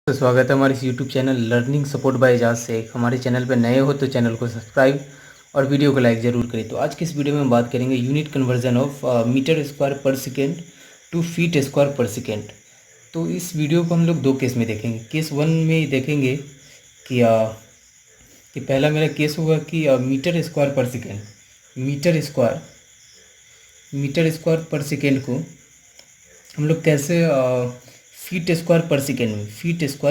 तो स्वागत है हमारे इस YouTube channel learning support by Aijaz से। हमारे चैनल पर नए हो तो चैनल को सब्सक्राइब और वीडियो को लाइक ज़रूर करें। तो आज की इस वीडियो में हम बात करेंगे unit conversion of metre square per second to feet square per second. तो इस वीडियो को हम लोग दो केस में देखेंगे। केस वन में देखेंगे कि पहला मेरा केस होगा कि metre square per second metre square per second को हम लोग कैसे फीट स्क्वायर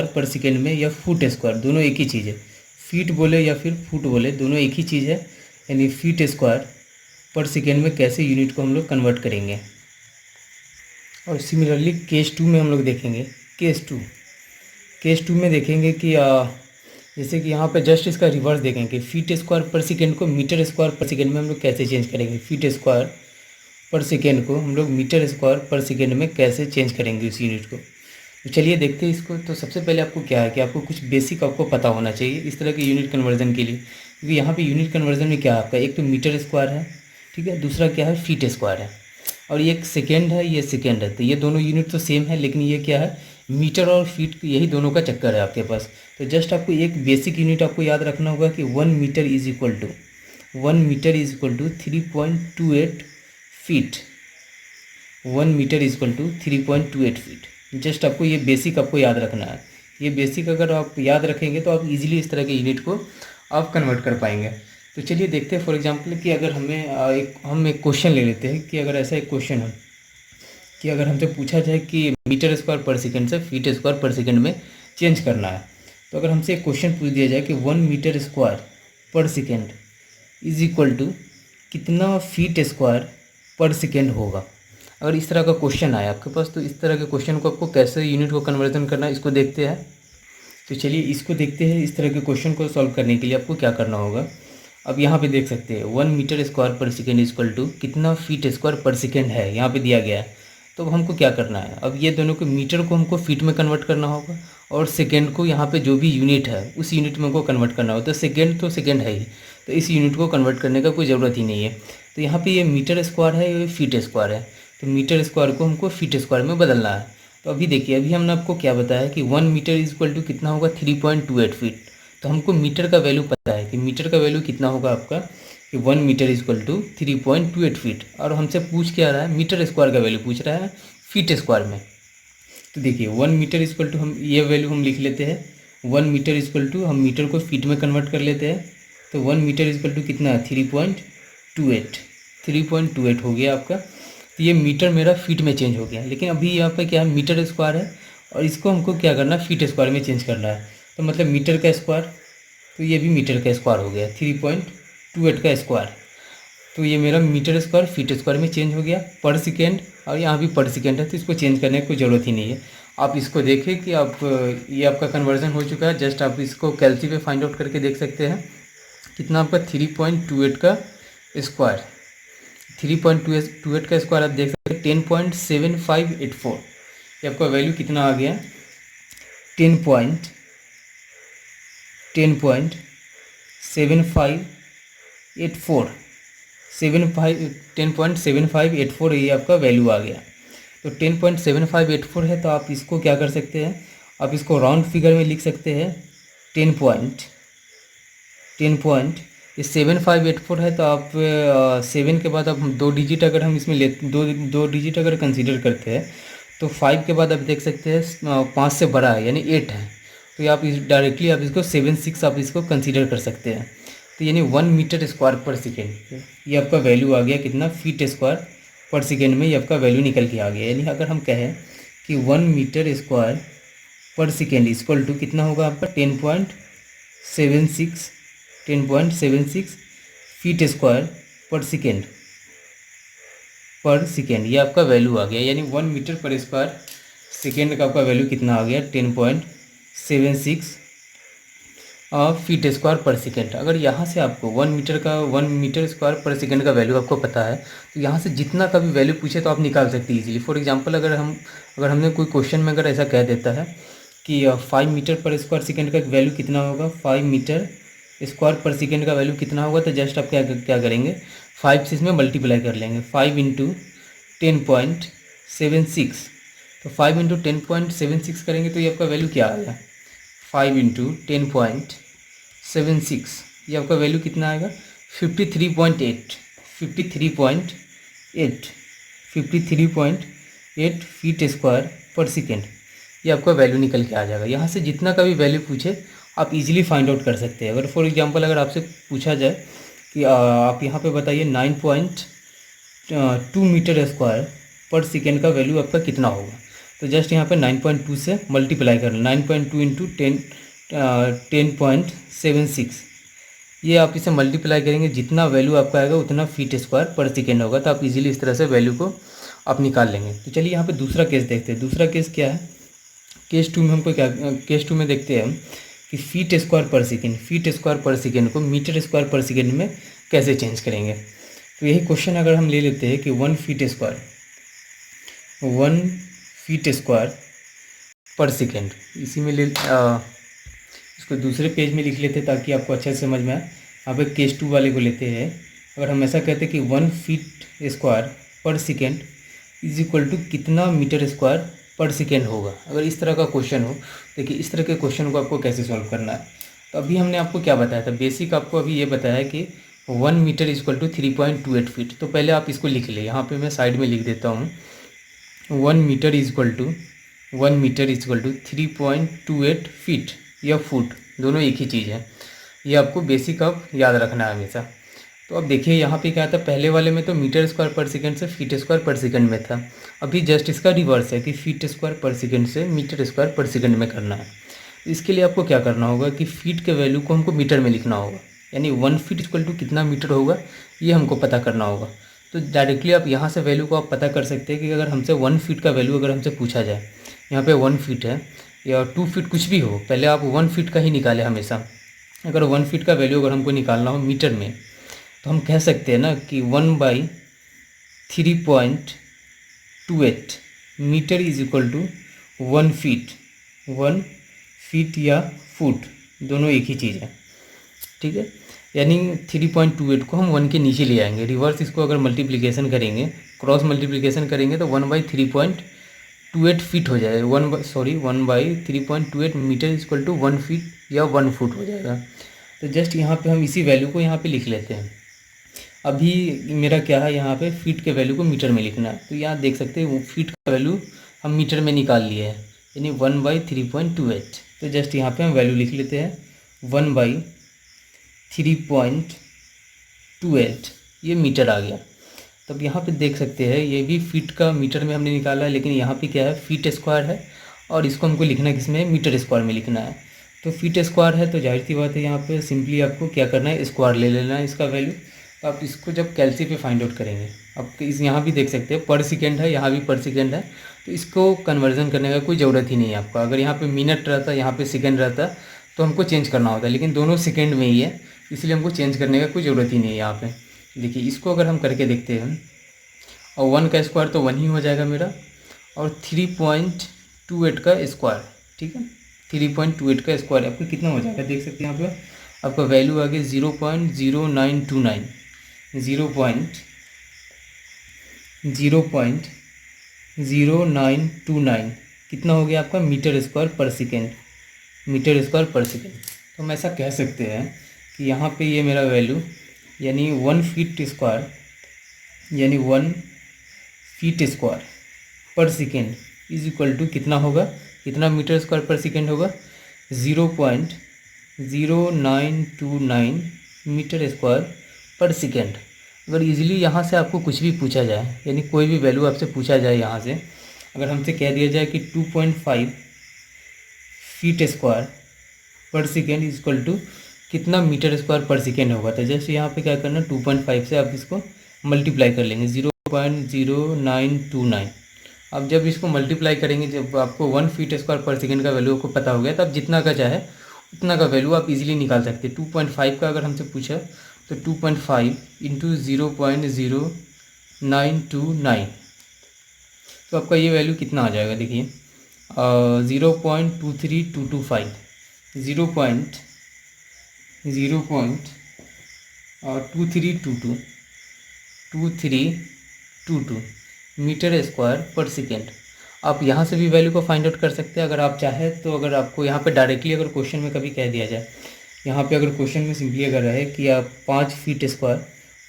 पर सेकेंड में या फुट स्क्वायर, दोनों एक ही चीज़ है। फीट बोले या फिर फुट बोले, दोनों एक ही चीज़ है। यानी फीट स्क्वायर पर सेकेंड में कैसे यूनिट को हम लोग कन्वर्ट करेंगे। और सिमिलरली केस टू में हम लोग देखेंगे। केस टू में देखेंगे कि जैसे कि यहाँ पे जस्ट इसका रिवर्स देखेंगे। फीट स्क्वायर पर सेकेंड को मीटर स्क्वायर पर सेकेंड में हम लोग कैसे चेंज करेंगे। फीट स्क्वायर पर सेकेंड को हम लोग मीटर स्क्वायर पर सेकेंड में कैसे चेंज करेंगे उस यूनिट को। तो चलिए देखते हैं इसको। तो सबसे पहले आपको क्या है कि आपको कुछ बेसिक आपको पता होना चाहिए इस तरह के यूनिट कन्वर्जन के लिए। क्योंकि यहाँ पे यूनिट कन्वर्जन में क्या है आपका, एक तो मीटर स्क्वायर है, ठीक है, दूसरा क्या है फीट स्क्वायर है, और ये एक सेकेंड है, ये सेकेंड है। तो ये दोनों यूनिट तो सेम है, लेकिन ये क्या है, मीटर और फीट, यही दोनों का चक्कर है आपके पास। तो जस्ट आपको एक बेसिक यूनिट आपको याद रखना होगा कि 1 metre is equal to 3.28 feet. 1 metre is equal to 3.28 feet. Just आपको ये बेसिक आपको याद रखना है। ये बेसिक अगर आप याद रखेंगे तो आप इजीली इस तरह के यूनिट को आप कन्वर्ट कर पाएंगे। तो चलिए देखते हैं। फॉर एग्जांपल कि अगर हम एक क्वेश्चन ले लेते हैं कि अगर ऐसा एक क्वेश्चन है कि अगर हमसे पूछा जाए कि मीटर स्क्वायर पर सेकेंड से फीट स्क्वायर पर सेकेंड में चेंज करना है। तो अगर हमसे एक क्वेश्चन पूछ दिया जाए कि 1 metre square per second is equal to कितना फीट स्क्वायर पर सेकेंड होगा। अगर इस तरह का क्वेश्चन आया आपके पास, तो इस तरह के क्वेश्चन को आपको कैसे यूनिट को कन्वर्जन करना है इसको देखते हैं। तो चलिए इसको देखते हैं। इस तरह के क्वेश्चन को सॉल्व करने के लिए आपको क्या करना होगा। अब यहाँ पे देख सकते हैं 1 metre square per second is equal to कितना फीट स्क्वायर पर सेकेंड है, यहाँ पे दिया गया है। तो अब हमको क्या करना है, अब ये दोनों को, मीटर को हमको फीट में कन्वर्ट करना होगा और सेकेंड को यहाँ पे जो भी यूनिट है उस यूनिट में हमको कन्वर्ट करना होगा। तो सेकेंड है ही, तो इस यूनिट को कन्वर्ट करने का कोई ज़रूरत ही नहीं है। तो यहाँ पे ये मीटर स्क्वायर है, ये फीट स्क्वायर है। तो मीटर स्क्वायर को हमको फीट स्क्वायर में बदलना है। तो अभी देखिए, अभी हमने आपको क्या बताया कि 1 मीटर इज इक्वल टू कितना होगा 3.28 फीट। तो हमको मीटर का वैल्यू पता है कि मीटर का वैल्यू कितना होगा आपका, कि 1 metre is equal to 3.28 feet. और हमसे पूछ क्या रहा है, मीटर स्क्वायर का वैल्यू पूछ रहा है फीट स्क्वायर में। तो देखिए 1 मीटर इज इक्वल टू, हम ये वैल्यू हम लिख लेते हैं। 1 मीटर इज इक्वल टू, हम मीटर को फीट में कन्वर्ट कर लेते हैं। तो 1 मीटर इज इक्वल टू कितना है 3.28 हो गया आपका। तो ये मीटर मेरा फीट में चेंज हो गया। लेकिन अभी यहाँ पे क्या है, मीटर स्क्वायर है और इसको हमको क्या करना है, फीट स्क्वायर में चेंज करना है। तो मतलब मीटर का स्क्वायर, तो ये भी मीटर का स्क्वायर हो गया 3.28 का स्क्वायर। तो ये मेरा मीटर स्क्वायर फीट स्क्वायर में चेंज हो गया पर सेकेंड, और यहाँ भी पर सेकेंड है, तो इसको चेंज करने की कोई ज़रूरत ही नहीं है। आप इसको देखें कि आप, ये आपका कन्वर्जन हो चुका है। जस्ट आप इसको कैलसी पे फाइंड आउट करके देख सकते हैं कितना आपका 3.28 का स्क्वायर। 3.28 का स्क्वायर आप देख सकते हैं 10.7584। ये आपका वैल्यू कितना आ गया, 10.7584 ये आपका वैल्यू आ गया। तो 10.7584 है, तो आप इसको क्या कर सकते हैं, आप इसको राउंड फिगर में लिख सकते हैं। 10 ये 7584 है, तो आप 7 के बाद आप 2 डिजिट अगर हम इसमें ले, दो डिजिट अगर कंसीडर करते हैं, तो 5 के बाद आप देख सकते हैं 5 से बड़ा है यानी 8 है। तो ये आप डायरेक्टली आप इसको 76 आप इसको कंसीडर कर सकते हैं। तो यानी 1 मीटर स्क्वायर पर सेकेंड, ये आपका वैल्यू आ गया कितना, फीट स्क्वायर पर सेकेंड में ये आपका वैल्यू निकल के आ गया। यानी अगर हम कहें कि 1 metre square per second equal to कितना होगा आपका 10.76 फीट स्क्वायर पर सेकेंड ये आपका वैल्यू आ गया। यानी 1 मीटर पर स्क्वायर सेकेंड का आपका वैल्यू कितना आ गया, 10.76 फीट स्क्वायर पर सेकेंड। अगर यहाँ से आपको 1 मीटर स्क्वायर पर सेकेंड का वैल्यू आपको पता है, तो यहाँ से जितना का भी वैल्यू पूछे तो आप निकाल सकते हैं इजीली। फॉर एग्जांपल अगर हमने कोई क्वेश्चन में अगर ऐसा कह देता है कि 5 मीटर पर स्क्वायर सेकेंड का वैल्यू कितना होगा, 5 मीटर स्क्वायर पर सेकेंड का वैल्यू कितना होगा, तो जस्ट आप क्या करेंगे, 5 से इसमें मल्टीप्लाई कर लेंगे। 5 × 10.76, तो 5 इंटू 10.76 करेंगे तो ये आपका वैल्यू क्या आएगा, 5 इंटू 10.76, ये आपका वैल्यू कितना आएगा 53.8, 53.8, 53.8 फीट स्क्वायर पर सेकेंड, ये आपका वैल्यू निकल के आ जाएगा। यहाँ से जितना का भी वैल्यू पूछे आप इजीली फाइंड आउट कर सकते हैं। अगर फॉर एग्जांपल अगर आपसे पूछा जाए कि आप यहाँ पे बताइए 9.2 मीटर स्क्वायर पर सेकेंड का वैल्यू आपका कितना होगा, तो जस्ट यहाँ पे 9.2 से मल्टीप्लाई करना, 9.2 इंटू 10.76, ये आप इसे मल्टीप्लाई करेंगे, जितना वैल्यू आपका आएगा उतना फीट स्क्वायर पर सेकेंड होगा। तो आप इजीली इस तरह से वैल्यू को आप निकाल लेंगे। तो चलिए यहाँ पे दूसरा केस देखते हैं। दूसरा केस क्या है, केस 2 में हमको क्या, केस 2 में देखते हैं हम कि feet square per second, feet square per second को मीटर स्क्वायर पर सेकेंड में कैसे चेंज करेंगे। तो यही क्वेश्चन अगर हम ले लेते हैं कि 1 फीट स्क्वायर पर सेकेंड, इसी में इसको दूसरे पेज में लिख लेते हैं ताकि आपको अच्छे से समझ में आए। यहाँ पे केस 2 वाले को लेते हैं। अगर हम ऐसा कहते हैं कि 1 feet square per second is equal to कितना मीटर स्क्वायर पर सेकेंड होगा, अगर इस तरह का क्वेश्चन हो, देखिए इस तरह के क्वेश्चन को आपको कैसे सॉल्व करना है। तो अभी हमने आपको क्या बताया था, बेसिक आपको अभी ये बताया कि 1 मीटर इक्वल टू 3.28 फीट। तो पहले आप इसको लिख ले, यहाँ पे मैं साइड में लिख देता हूँ, 1 मीटर इक्वल टू 3.28 फीट या फुट, दोनों एक ही चीज़ है। ये आपको बेसिक आप याद रखना है हमेशा। तो अब देखिए यहाँ पे क्या था, पहले वाले में तो मीटर स्क्वायर पर सेकंड से फीट स्क्वायर पर सेकंड में था, अभी जस्ट इसका रिवर्स है कि फीट स्क्वायर पर सेकंड से मीटर स्क्वायर पर सेकंड में करना है। इसके लिए आपको क्या करना होगा कि फ़ीट के वैल्यू को हमको मीटर में लिखना होगा, यानी 1 फीट इक्वल टू कितना मीटर होगा ये हमको पता करना होगा। तो डायरेक्टली आप यहाँ से वैल्यू को आप पता कर सकते हैं कि अगर हमसे 1 फीट का वैल्यू अगर हमसे पूछा जाए, यहाँ पे 1 फीट है या 2 फीट कुछ भी हो, पहले आप 1 फीट का ही निकालें हमेशा। अगर 1 फीट का वैल्यू अगर हमको निकालना हो मीटर में, तो हम कह सकते हैं ना कि 1/3.28 metre is equal to 1 feet. 1 feet या फुट दोनों एक ही चीज़ है, ठीक है। यानी 3.28 को हम 1 के नीचे ले आएंगे, रिवर्स इसको अगर मल्टीप्लिकेशन करेंगे, क्रॉस मल्टीप्लिकेशन करेंगे तो 1/3.28 फीट हो जाएगा, 1/3.28 मीटर इक्वल टू 1 फीट या 1 फुट हो जाएगा। तो जस्ट यहाँ पे हम इसी वैल्यू को यहाँ पे लिख लेते हैं। अभी मेरा क्या है, यहाँ पे फीट के वैल्यू को मीटर में लिखना है। तो यहाँ देख सकते हैं वो फीट का वैल्यू हम मीटर में निकाल लिए हैं, यानी 1/3.28। तो जस्ट यहाँ पे हम वैल्यू लिख लेते हैं 1/3.28, ये मीटर आ गया। तब यहाँ पे देख सकते हैं ये भी फीट का मीटर में हमने निकाला है, लेकिन यहाँ पे क्या है फीट स्क्वायर है और इसको हमको लिखना किस में, मीटर स्क्वायर में लिखना है। तो फीट स्क्वायर है तो जाहिर सी बात है यहाँ पे सिंपली आपको क्या करना है, स्क्वायर ले लेना है इसका वैल्यू। तो आप इसको जब कैलसी पे फाइंड आउट करेंगे, आप इस यहाँ भी देख सकते हैं पर सेकेंड है, यहाँ भी पर सेकेंड है, तो इसको कन्वर्जन करने का कोई ज़रूरत ही नहीं है आपका। अगर यहाँ पे मिनट रहता, यहाँ पे सेकेंड रहता तो हमको चेंज करना होता है, लेकिन दोनों सेकेंड में ही है, इसलिए हमको चेंज करने का कोई ज़रूरत ही नहीं है यहाँ पे। देखिए इसको अगर हम करके देखते हैं, और 1 का स्क्वायर तो 1 ही हो जाएगा मेरा, और 3.28 का स्क्वायर, ठीक है, 3.28 का स्क्वायर आपको कितना हो जाएगा, देख सकते हैं यहाँ पे आपका वैल्यू आ गया 0.0929, 0.0929 कितना हो गया आपका metre square per second, metre square per second. तो हम ऐसा कह सकते हैं कि यहाँ पे ये मेरा वैल्यू यानी 1 फीट स्क्वायर, यानी 1 feet square per second is equal to कितना होगा, कितना मीटर स्क्वायर पर सेकेंड होगा, 0.0929 मीटर स्क्वायर पर सेकेंड। अगर इजीली यहाँ से आपको कुछ भी पूछा जाए, यानी कोई भी वैल्यू आपसे पूछा जाए यहाँ से, अगर हमसे कह दिया जाए कि 2.5 feet square per second is equal to कितना मीटर स्क्वायर पर सेकेंड होगा, तो जैसे यहाँ पे क्या करना, 2.5 से आप इसको मल्टीप्लाई कर लेंगे, 0.0929। अब जब इसको मल्टीप्लाई करेंगे, जब आपको 1 फीट स्क्वायर पर सेकेंड का वैल्यू को पता हो गया, तब जितना का चाहे उतना का वैल्यू आप इजीली निकाल सकते हैं। 2.5 का अगर हमसे पूछा तो 2.5 इंटू 0.0929, तो आपका ये वैल्यू कितना आ जाएगा, देखिए 0.23225, 0.2322 मीटर स्क्वायर पर सेकेंड। आप यहाँ से भी वैल्यू को फाइंड आउट कर सकते हैं अगर आप चाहें तो। अगर आपको यहाँ पे डायरेक्टली अगर क्वेश्चन में कभी कह दिया जाए, यहाँ पे अगर क्वेश्चन में सिंपली अगर रहे कि आप 5 feet square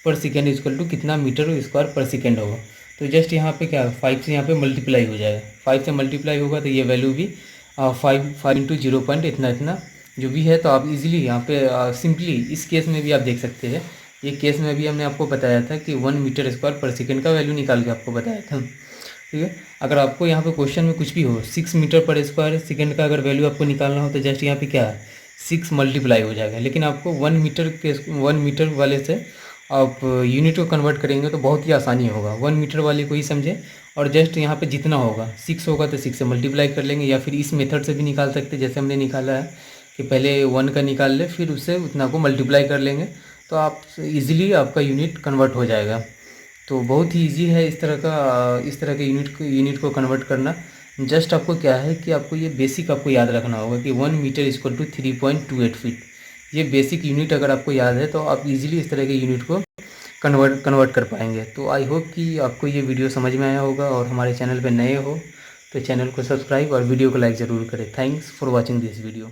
per second equal to कितना मीटर स्क्वायर पर सेकेंड होगा, तो जस्ट यहाँ पे क्या 5 से यहाँ पे मल्टीप्लाई हो जाएगा। 5 से मल्टीप्लाई होगा तो ये वैल्यू भी 5 इंटू 0 पॉइंट इतना इतना जो भी है। तो आप इजीली यहाँ पे सिंपली इस केस में भी आप देख सकते हैं। ये केस में भी हमने आपको बताया था कि 1 मीटर स्क्वायर पर सेकेंड का वैल्यू निकाल के आपको बताया था, ठीक है। अगर आपको यहाँ पे क्वेश्चन में कुछ भी हो 6 मीटर पर स्क्वायर सेकेंड का अगर वैल्यू आपको निकालना हो तो जस्ट यहाँ पे क्या है 6 मल्टीप्लाई हो जाएगा। लेकिन आपको 1 मीटर वाले से आप यूनिट को कन्वर्ट करेंगे तो बहुत ही आसानी होगा। 1 मीटर वाले को ही समझें और जस्ट यहाँ पे जितना होगा 6 होगा तो 6 से मल्टीप्लाई कर लेंगे, या फिर इस मेथड से भी निकाल सकते हैं जैसे हमने निकाला है कि पहले 1 का निकाल ले फिर उससे उतना को मल्टीप्लाई कर लेंगे, तो आप इजीली आपका यूनिट कन्वर्ट हो जाएगा। तो बहुत ही इजी है इस तरह के यूनिट को कन्वर्ट करना। जस्ट आपको क्या है कि आपको ये बेसिक आपको याद रखना होगा कि 1 मीटर इक्वल टू 3.28 फीट। ये बेसिक यूनिट अगर आपको याद है तो आप इजीली इस तरह के यूनिट को कन्वर्ट कर पाएंगे। तो आई होप कि आपको ये वीडियो समझ में आया होगा, और हमारे चैनल पर नए हो तो चैनल को सब्सक्राइब और वीडियो को लाइक ज़रूर करें। Thanks for watching this video.